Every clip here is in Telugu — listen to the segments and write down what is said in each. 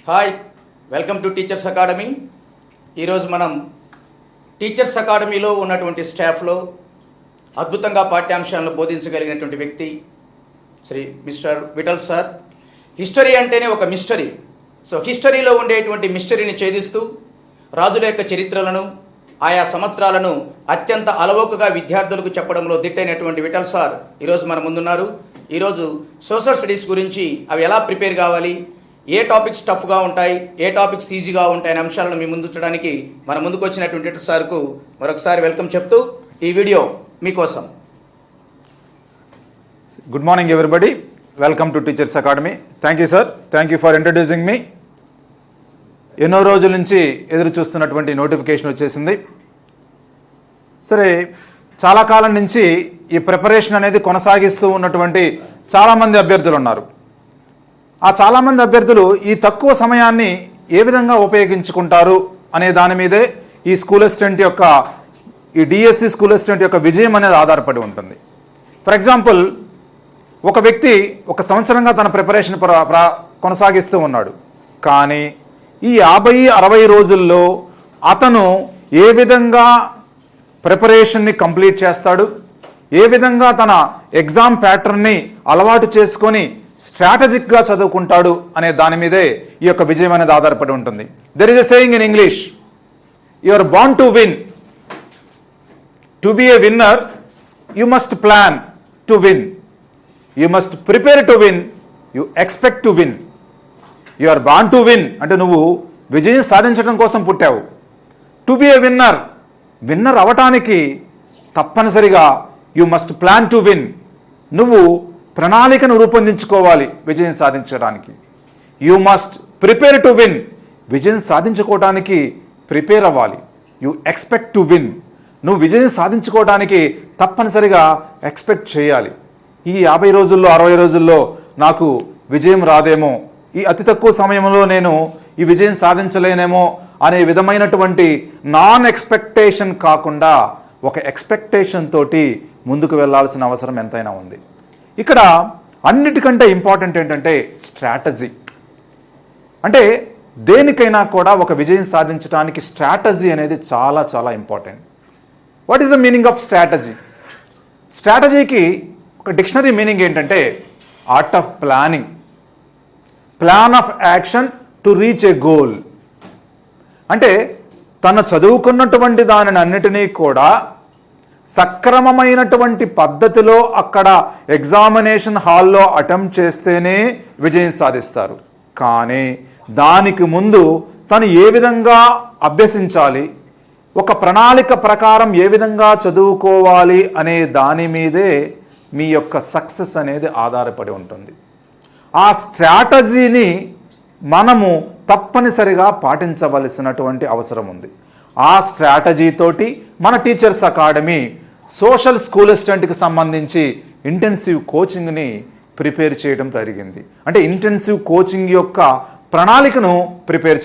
Hi, welcome to teachers academy. ఈరోజు మనం టీచర్స్ అకాడమీలో ఉన్నటువంటి స్టాఫ్లో అద్భుతంగా పాఠ్యాంశాలను బోధించగలిగినటువంటి వ్యక్తి Shri mister Vithal sir. History అంటేనే ఒక మిస్టరీ. సో హిస్టరీలో ఉండేటువంటి మిస్టరీని ఛేదిస్తూ రాజుల యొక్క చరిత్రలను, ఆయా సంవత్సరాలను అత్యంత అలవోకగా విద్యార్థులకు చెప్పడంలో దిట్టైనటువంటి విఠల్ సార్ ఈరోజు మన ముందున్నారు. ఈరోజు సోషల్ స్టడీస్ గురించి అవి ఎలా ప్రిపేర్ కావాలి, ఏ టాపిక్స్ టఫ్గా ఉంటాయి, ఏ టాపిక్స్ ఈజీగా ఉంటాయి అనే అంశాలను మీ ముందుంచడానికి మన ముందుకు వచ్చినటువంటి సార్కు మరొకసారి వెల్కమ్ చెప్తూ ఈ వీడియో మీకోసం. Good morning everybody, welcome to teachers academy. Thank you sir, thank you for introducing మీ. ఎన్నో రోజుల నుంచి ఎదురు చూస్తున్నటువంటి నోటిఫికేషన్ వచ్చేసింది. సరే, చాలా కాలం నుంచి ఈ ప్రిపరేషన్ అనేది కొనసాగిస్తూ ఉన్నటువంటి చాలామంది అభ్యర్థులు ఉన్నారు. ఆ చాలామంది అభ్యర్థులు ఈ తక్కువ సమయాన్ని ఏ విధంగా ఉపయోగించుకుంటారు అనే దాని మీదే ఈ స్కూల్ అసిస్టెంట్ యొక్క, ఈ డిఎస్సి స్కూల్ అసిస్టెంట్ యొక్క విజయం అనేది ఆధారపడి ఉంటుంది. ఫర్ ఎగ్జాంపుల్, ఒక వ్యక్తి ఒక సంవత్సరంగా తన ప్రిపరేషన్ కొనసాగిస్తూ ఉన్నాడు. కానీ ఈ 50-60 రోజుల్లో అతను ఏ విధంగా ప్రిపరేషన్ని కంప్లీట్ చేస్తాడు, ఏ విధంగా తన ఎగ్జామ్ ప్యాటర్న్ని అలవాటు చేసుకొని స్ట్రాటజిక్గా చదువుకుంటాడు అనే దాని మీదే ఈ యొక్క విజయం అనేది ఆధారపడి ఉంటుంది. There is a saying in English, you are born to win. To be a winner you must plan to win, you must prepare to win, you expect to win. You are born to win అంటే నువ్వు విజయం సాధించడం కోసం పుట్టావు. To be a winner, winner అవటానికి తప్పనిసరిగా you must plan to win, నువ్వు ప్రణాళికను రూపొందించుకోవాలి విజయం సాధించడానికి. You must prepare to win, విజయం సాధించుకోవడానికి ప్రిపేర్ అవ్వాలి. యూ ఎక్స్పెక్ట్ టు విన్, నువ్వు విజయం సాధించుకోవడానికి తప్పనిసరిగా ఎక్స్పెక్ట్ చేయాలి. ఈ 50 రోజుల్లో 60 రోజుల్లో నాకు విజయం రాదేమో, ఈ అతి తక్కువ సమయంలో నేను ఈ విజయం సాధించలేనేమో అనే విధమైనటువంటి నాన్ ఎక్స్పెక్టేషన్ కాకుండా ఒక ఎక్స్పెక్టేషన్ తోటి ముందుకు వెళ్ళాల్సిన అవసరం ఎంతైనా ఉంది. ఇక్కడ అన్నిటికంటే ఇంపార్టెంట్ ఏంటంటే స్ట్రాటజీ. అంటే దేనికైనా కూడా ఒక విజయం సాధించడానికి స్ట్రాటజీ అనేది చాలా చాలా important. What is the meaning of strategy? స్ట్రాటజీకి ఒక డిక్షనరీ మీనింగ్ ఏంటంటే art of planning, plan of action to reach a goal. అంటే తను చదువుకున్నటువంటి దానిని అన్నిటినీ కూడా సక్రమమైనటువంటి పద్ధతిలో అక్కడ ఎగ్జామినేషన్ హాల్లో అటెంప్ట్ చేస్తేనే విజయం సాధిస్తారు. కానీ దానికి ముందు తను ఏ విధంగా అభ్యసించాలి, ఒక ప్రణాళిక ప్రకారం ఏ విధంగా చదువుకోవాలి అనే దాని మీదే మీ యొక్క సక్సెస్ అనేది ఆధారపడి ఉంటుంది. ఆ స్ట్రాటజీని మనము తప్పనిసరిగా పాటించవలసినటువంటి అవసరం ఉంది. ఆ స్ట్రాటజీతోటి మన టీచర్స్ అకాడమీ సోషల్ స్కూల్ అసిస్టెంట్కి సంబంధించి ఇంటెన్సివ్ కోచింగ్ని ప్రిపేర్ చేయడం జరిగింది. అంటే ఇంటెన్సివ్ కోచింగ్ యొక్క ప్రణాళికను ప్రిపేర్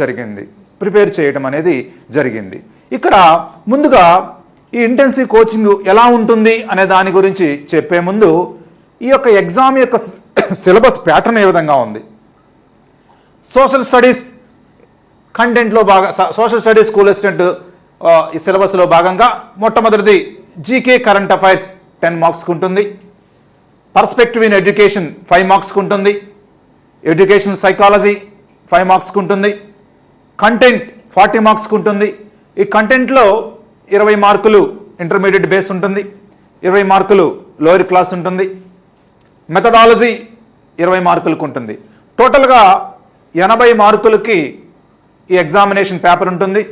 చేయడం అనేది జరిగింది. ఇక్కడ ముందుగా ఈ ఇంటెన్సివ్ కోచింగ్ ఎలా ఉంటుంది అనే దాని గురించి చెప్పే ముందు ఈ యొక్క ఎగ్జామ్ యొక్క సిలబస్ ప్యాటర్న్ ఏ విధంగా ఉంది. సోషల్ స్టడీస్ కంటెంట్లో సోషల్ స్టడీస్ స్కూల్ అసిస్టెంట్ ఈ సిలబస్లో భాగంగా మొట్టమొదటిది జీకే కరెంట్ అఫైర్స్ 10 మార్క్స్కి ఉంటుంది. పర్స్పెక్టివ్ ఇన్ ఎడ్యుకేషన్ 5 మార్క్స్కి ఉంటుంది. ఎడ్యుకేషనల్ సైకాలజీ 5 మార్క్స్కి ఉంటుంది. కంటెంట్ 40 మార్క్స్కి ఉంటుంది. ఈ కంటెంట్లో 20 మార్కులు ఇంటర్మీడియట్ బేస్ ఉంటుంది, 20 మార్కులు లోయర్ క్లాస్ ఉంటుంది. మెథడాలజీ 20 మార్కులకు ఉంటుంది. టోటల్గా 80 మార్కులకి ఈ ఎగ్జామినేషన్ పేపర్ ఉంటుంది.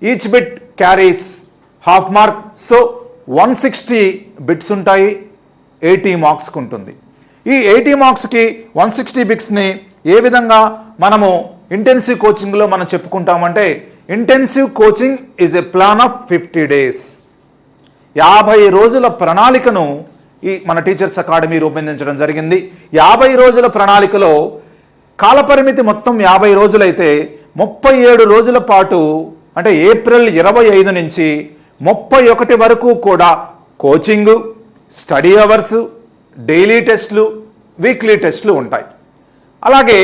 Each bit carries half mark. So 160 bits ఉంటాయి, 80 మార్క్స్కి ఉంటుంది. ఈ 80 మార్క్స్కి 160 బిట్స్ని ఏ విధంగా మనము ఇంటెన్సివ్ కోచింగ్లో మనం చెప్పుకుంటామంటే, intensive coaching is a plan of 50 days. 50 రోజుల ప్రణాళికను ఈ మన టీచర్స్ అకాడమీ రూపొందించడం జరిగింది. 50 రోజుల ప్రణాళికలో కాలపరిమితి మొత్తం 50 రోజులైతే 37 రోజుల పాటు, అంటే ఏప్రిల్ 25 నుంచి 31 వరకు కూడా కోచింగు, స్టడీ అవర్సు, డైలీ టెస్టులు, వీక్లీ టెస్టులు ఉంటాయి. అలాగే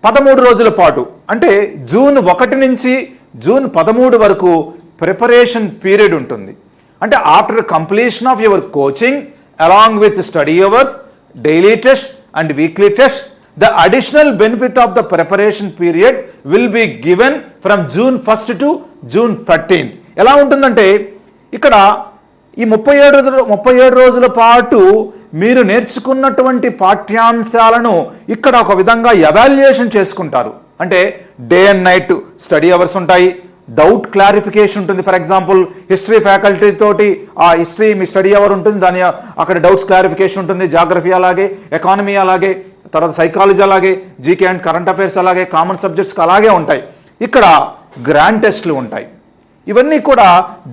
13 రోజుల పాటు అంటే జూన్ 1 నుంచి జూన్ 13 వరకు ప్రిపరేషన్ పీరియడ్ ఉంటుంది. అంటే after completion of your coaching along with study hours, daily test and weekly test, the additional benefit of the preparation period will be given from June 1st to June 13th. ఎలా ఉంటుందంటే ఇక్కడ ఈ 37 రోజుల పాటు మీరు నేర్చుకున్నటువంటి పాఠ్యాంశాలను ఇక్కడ ఒక విధంగా ఎవాల్యుయేషన్ చేసుకుంటారు. అంటే day and night study hours ఉంటాయి, డౌట్ క్లారిఫికేషన్ ఉంటుంది. ఫర్ ఎగ్జాంపుల్ హిస్టరీ ఫ్యాకల్టీ తోటి ఆ హిస్టరీ మీ స్టడీ అవర్ ఉంటుంది, దాని అక్కడ డౌట్స్ క్లారిఫికేషన్ ఉంటుంది. జాగ్రఫీ అలాగే, ఎకానమీ అలాగే, తర్వాత సైకాలజీ అలాగే, జీకే అండ్ కరెంట్ అఫైర్స్ అలాగే, కామన్ సబ్జెక్ట్స్కి అలాగే ఉంటాయి. ఇక్కడ గ్రాండ్ టెస్ట్లు ఉంటాయి. ఇవన్నీ కూడా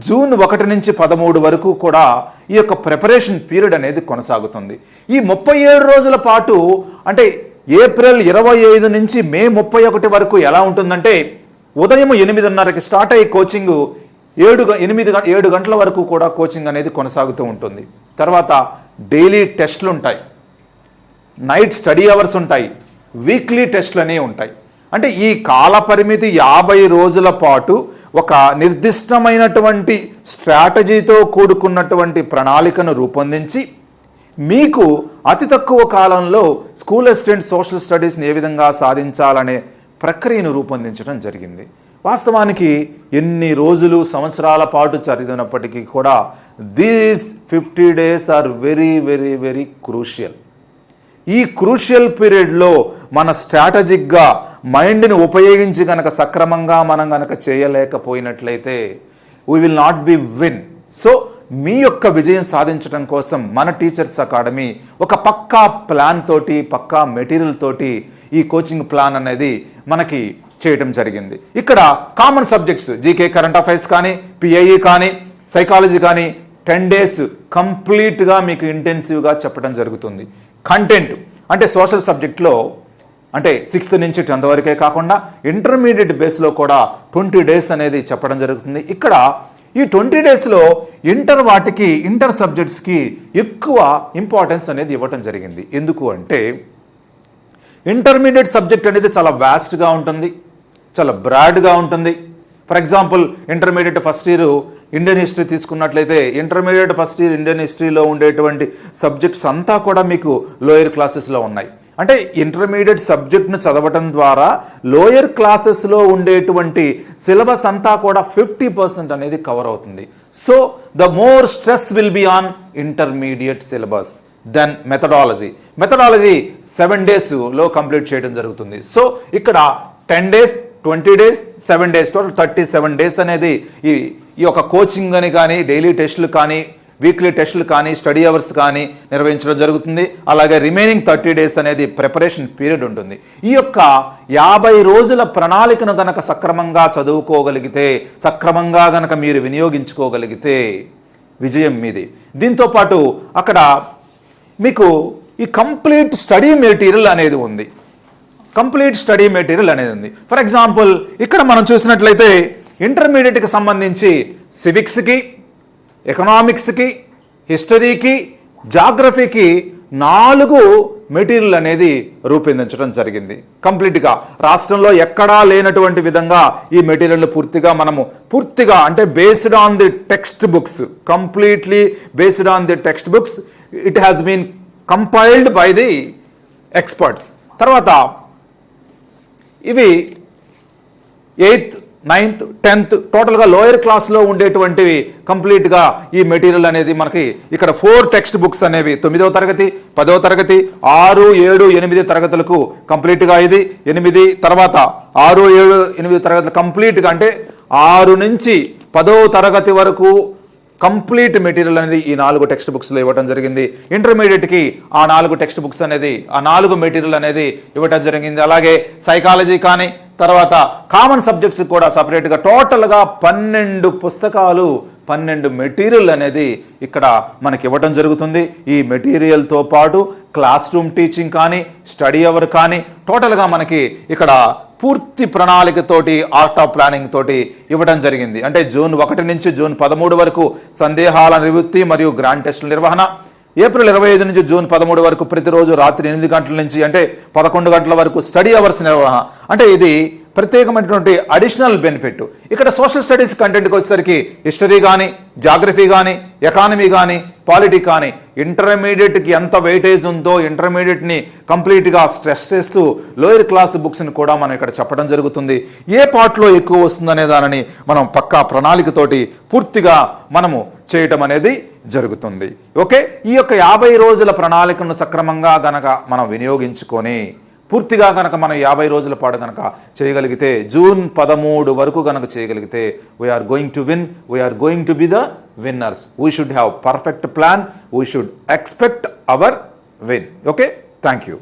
జూన్ 1 నుంచి 13 వరకు కూడా ఈ యొక్క ప్రిపరేషన్ పీరియడ్ అనేది కొనసాగుతుంది. ఈ 37 రోజుల పాటు అంటే ఏప్రిల్ 25 నుంచి మే 31 వరకు ఎలా ఉంటుందంటే ఉదయం 8:30కి స్టార్ట్ అయ్యి కోచింగ్ 7 గంటల వరకు కూడా కోచింగ్ అనేది కొనసాగుతూ ఉంటుంది. తర్వాత డైలీ టెస్ట్లు ఉంటాయి, నైట్ స్టడీ అవర్స్ ఉంటాయి, వీక్లీ టెస్ట్లు అనేవి ఉంటాయి. అంటే ఈ కాల పరిమితి 50 రోజుల పాటు ఒక నిర్దిష్టమైనటువంటి స్ట్రాటజీతో కూడుకున్నటువంటి ప్రణాళికను రూపొందించి మీకు అతి తక్కువ కాలంలో స్కూల్ అసిస్టెంట్ సోషల్ స్టడీస్ని ఏ విధంగా సాధించాలనే ప్రక్రియను రూపొందించడం జరిగింది. వాస్తవానికి ఎన్ని రోజులు సంవత్సరాల పాటు చదివినప్పటికీ కూడా these 50 days are very very very crucial. ఈ క్రూషియల్ పీరియడ్లో మన స్ట్రాటజిక్గా మైండ్ని ఉపయోగించి కనుక సక్రమంగా మనం కనుక చేయలేకపోయినట్లయితే we will not be win. So మీ యొక్క విజయం సాధించడం కోసం మన టీచర్స్ అకాడమీ ఒక పక్కా ప్లాన్ తోటి, పక్కా మెటీరియల్ తోటి ఈ కోచింగ్ ప్లాన్ అనేది మనకి చేయటం జరిగింది. ఇక్కడ common subjects GK, current affairs కానీ, పిఐఈ కానీ, సైకాలజీ కానీ 10 days కంప్లీట్గా మీకు ఇంటెన్సివ్గా చెప్పడం జరుగుతుంది. కంటెంట్ అంటే సోషల్ సబ్జెక్ట్లో అంటే 6th నుంచి 10th వరకే కాకుండా ఇంటర్మీడియట్ బేస్లో కూడా 20 days అనేది చెప్పడం జరుగుతుంది. ఇక్కడ ఈ 20 daysలో ఇంటర్ సబ్జెక్ట్స్కి ఎక్కువ ఇంపార్టెన్స్ అనేది ఇవ్వటం జరిగింది. ఎందుకు అంటే ఇంటర్మీడియట్ సబ్జెక్ట్ అనేది చాలా వాస్ట్గా ఉంటుంది, చాలా బ్రాడ్గా ఉంటుంది. For example intermediate first year Indian history తీసుకున్నట్లయితే ఇంటర్మీడియట్ ఫస్ట్ ఇయర్ ఇండియన్ హిస్టరీలో ఉండేటువంటి సబ్జెక్ట్స్ అంతా కూడా మీకు లోయర్ క్లాసెస్లో ఉన్నాయి. అంటే ఇంటర్మీడియట్ సబ్జెక్ట్ను చదవటం ద్వారా లోయర్ క్లాసెస్లో ఉండేటువంటి సిలబస్ అంతా కూడా 50% అనేది కవర్ అవుతుంది. So the more stress will be on intermediate syllabus then methodology 7 daysలో కంప్లీట్ చేయడం జరుగుతుంది. సో ఇక్కడ 10 days, 20 days, 7 days, total 37 days అనేది ఈ యొక్క కోచింగ్ అని కానీ, డైలీ టెస్టులు కానీ, వీక్లీ టెస్టులు కానీ, స్టడీ అవర్స్ కానీ నిర్వహించడం జరుగుతుంది. అలాగే రిమైనింగ్ 30 days అనేది ప్రిపరేషన్ పీరియడ్ ఉంటుంది. ఈ యొక్క 50 రోజుల ప్రణాళికను గనక సక్రమంగా చదువుకోగలిగితే, సక్రమంగా గనక మీరు వినియోగించుకోగలిగితే విజయం మీది. దీంతోపాటు అక్కడ మీకు ఈ కంప్లీట్ స్టడీ మెటీరియల్ అనేది ఉంది. ఫర్ ఎగ్జాంపుల్ ఇక్కడ మనం చూసినట్లయితే ఇంటర్మీడియట్కి సంబంధించి సివిక్స్కి, ఎకనామిక్స్కి, హిస్టరీకి, జాగ్రఫీకి 4 మెటీరియల్ అనేది రూపొందించడం జరిగింది. కంప్లీట్గా రాష్ట్రంలో ఎక్కడా లేనటువంటి విధంగా ఈ మెటీరియల్ పూర్తిగా అంటే based on the text books, completely based on the text books. It has been compiled by the experts. తర్వాత ఇవి 8th, 9th, 10th టోటల్గా లోయర్ క్లాస్లో ఉండేటువంటివి కంప్లీట్గా ఈ మెటీరియల్ అనేది మనకి ఇక్కడ 4 టెక్స్ట్ బుక్స్ అనేవి 9వ తరగతి, 10వ తరగతి, 6, 7, 8 తరగతులకు కంప్లీట్గా ఇది 8, తర్వాత 6, 7, 8 తరగతులు కంప్లీట్గా అంటే 6 నుంచి 10వ తరగతి వరకు కంప్లీట్ మెటీరియల్ అనేది ఈ 4 టెక్స్ట్ బుక్స్లో ఇవ్వడం జరిగింది. ఇంటర్మీడియట్కి ఆ 4 టెక్స్ట్ బుక్స్ అనేది, ఆ 4 మెటీరియల్ అనేది ఇవ్వడం జరిగింది. అలాగే సైకాలజీ కానీ, తర్వాత కామన్ సబ్జెక్ట్స్ కూడా సపరేట్గా టోటల్గా 12 పుస్తకాలు, 12 మెటీరియల్ అనేది ఇక్కడ మనకి ఇవ్వడం జరుగుతుంది. ఈ మెటీరియల్తో పాటు క్లాస్ రూమ్ టీచింగ్ కానీ, స్టడీ అవర్ కానీ టోటల్గా మనకి ఇక్కడ పూర్తి ప్రణాళికతోటి, ఆర్ట్ ఆఫ్ ప్లానింగ్ తోటి ఇవ్వడం జరిగింది. అంటే జూన్ 1 నుంచి జూన్ 13 వరకు సందేహాల నివృత్తి మరియు గ్రాండ్ టెస్టుల నిర్వహణ, ఏప్రిల్ 25 నుంచి జూన్ 13 వరకు ప్రతిరోజు రాత్రి 8 గంటల నుంచి అంటే 11 గంటల వరకు స్టడీ అవర్స్ నిర్వహణ. అంటే ఇది ప్రత్యేకమైనటువంటి అడిషనల్ బెనిఫిట్. ఇక్కడ సోషల్ స్టడీస్ కంటెంట్కి వచ్చేసరికి హిస్టరీ కానీ, జాగ్రఫీ కానీ, ఎకానమీ కానీ, పాలిటీ కానీ ఇంటర్మీడియట్కి ఎంత వెయిటేజ్ ఉందో ఇంటర్మీడియట్ని కంప్లీట్గా స్ట్రెస్ చేస్తూ లోయర్ క్లాస్ బుక్స్ని కూడా మనం ఇక్కడ చెప్పడం జరుగుతుంది. ఏ పార్ట్లో ఎక్కువ వస్తుందనే దానిని మనం పక్కా ప్రణాళికతోటి పూర్తిగా మనము చేయటం అనేది జరుగుతుంది. ఓకే, ఈ యొక్క 50 రోజుల ప్రణాళికను సక్రమంగా గనక మనం వినియోగించుకొని పూర్తిగా కనుక మనం 50 రోజుల పాటు కనుక చేయగలిగితే జూన్ 13 వరకు కనుక చేయగలిగితే we're going to win, we're going to be the winners. We should have perfect plan, we should expect our win. Okay, thank you.